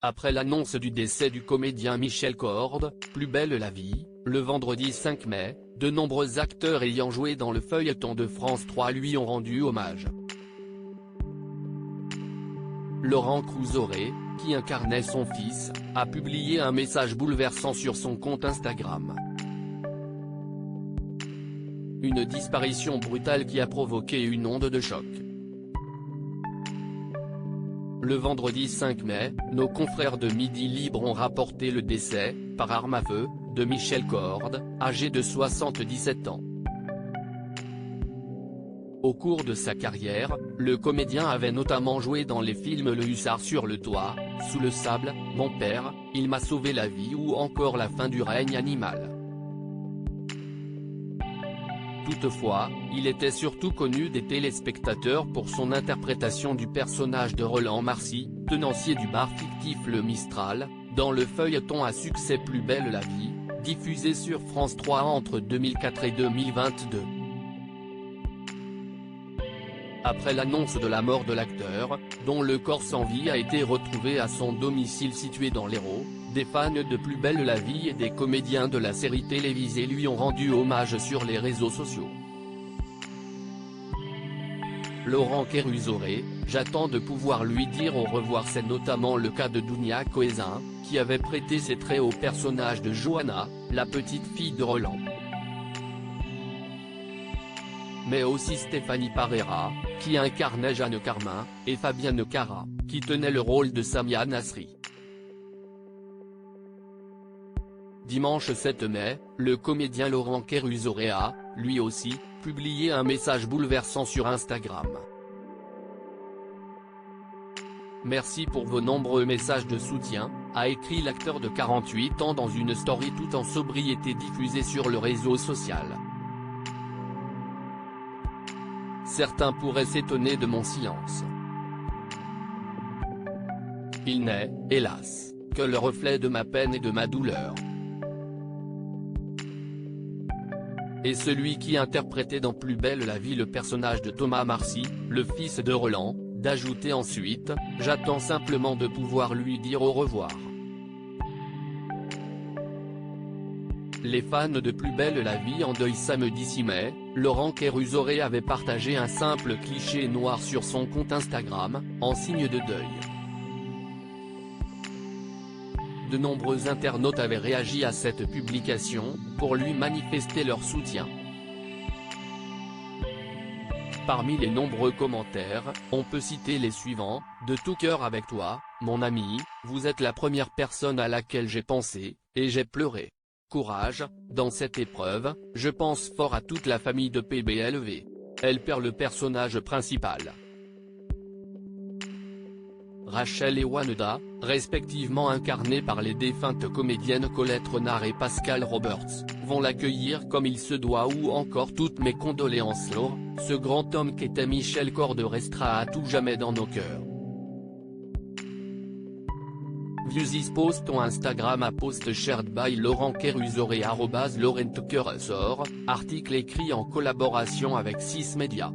Après l'annonce du décès du comédien Michel Corde, Plus belle la vie, le vendredi 5 mai, de nombreux acteurs ayant joué dans le feuilleton de France 3 lui ont rendu hommage. Laurent Crusoret, qui incarnait son fils, a publié un message bouleversant sur son compte Instagram. Une disparition brutale qui a provoqué une onde de choc. Le vendredi 5 mai, nos confrères de Midi Libre ont rapporté le décès, par arme à feu, de Michel Corde, âgé de 77 ans. Au cours de sa carrière, le comédien avait notamment joué dans les films Le Hussard sur le toit, Sous le sable, Mon père, Il m'a sauvé la vie ou encore La fin du règne animal. Toutefois, il était surtout connu des téléspectateurs pour son interprétation du personnage de Roland Marcy, tenancier du bar fictif Le Mistral, dans le feuilleton à succès Plus belle la vie, diffusé sur France 3 entre 2004 et 2022. Après l'annonce de la mort de l'acteur, dont le corps sans vie a été retrouvé à son domicile situé dans l'Hérault, des fans de Plus belle la vie et des comédiens de la série télévisée lui ont rendu hommage sur les réseaux sociaux. Laurent Crusoret, j'attends de pouvoir lui dire au revoir. C'est notamment le cas de Dounia Cohézin, qui avait prêté ses traits au personnage de Johanna, la petite fille de Roland. Mais aussi Stéphanie Parera, qui incarnait Jeanne Carmin, et Fabienne Cara, qui tenait le rôle de Samia Nasri. Dimanche 7 mai, le comédien Laurent Crusoret a, lui aussi, publié un message bouleversant sur Instagram. Merci pour vos nombreux messages de soutien, a écrit l'acteur de 48 ans dans une story tout en sobriété diffusée sur le réseau social. Certains pourraient s'étonner de mon silence. Il n'est, hélas, que le reflet de ma peine et de ma douleur. Et celui qui interprétait dans Plus belle la vie le personnage de Thomas Marcy, le fils de Roland, d'ajouter ensuite, j'attends simplement de pouvoir lui dire au revoir. Les fans de Plus belle la vie en deuil. Samedi 6 mai, Laurent Crusoret avait partagé un simple cliché noir sur son compte Instagram, en signe de deuil. De nombreux internautes avaient réagi à cette publication, pour lui manifester leur soutien. Parmi les nombreux commentaires, on peut citer les suivants: de tout cœur avec toi, mon ami, vous êtes la première personne à laquelle j'ai pensé, et j'ai pleuré. Courage, dans cette épreuve, je pense fort à toute la famille de PBLV. Elle perd le personnage principal. Rachel et Wanda, respectivement incarnées par les défuntes comédiennes Colette Renard et Pascal Roberts, vont l'accueillir comme il se doit. Ou encore toutes mes condoléances Laure, ce grand homme qu'était Michel Corde restera à tout jamais dans nos cœurs. Views post on Instagram à post shared by Laurent Crusoret @LaurentCrusoret, article écrit en collaboration avec 6 Médias.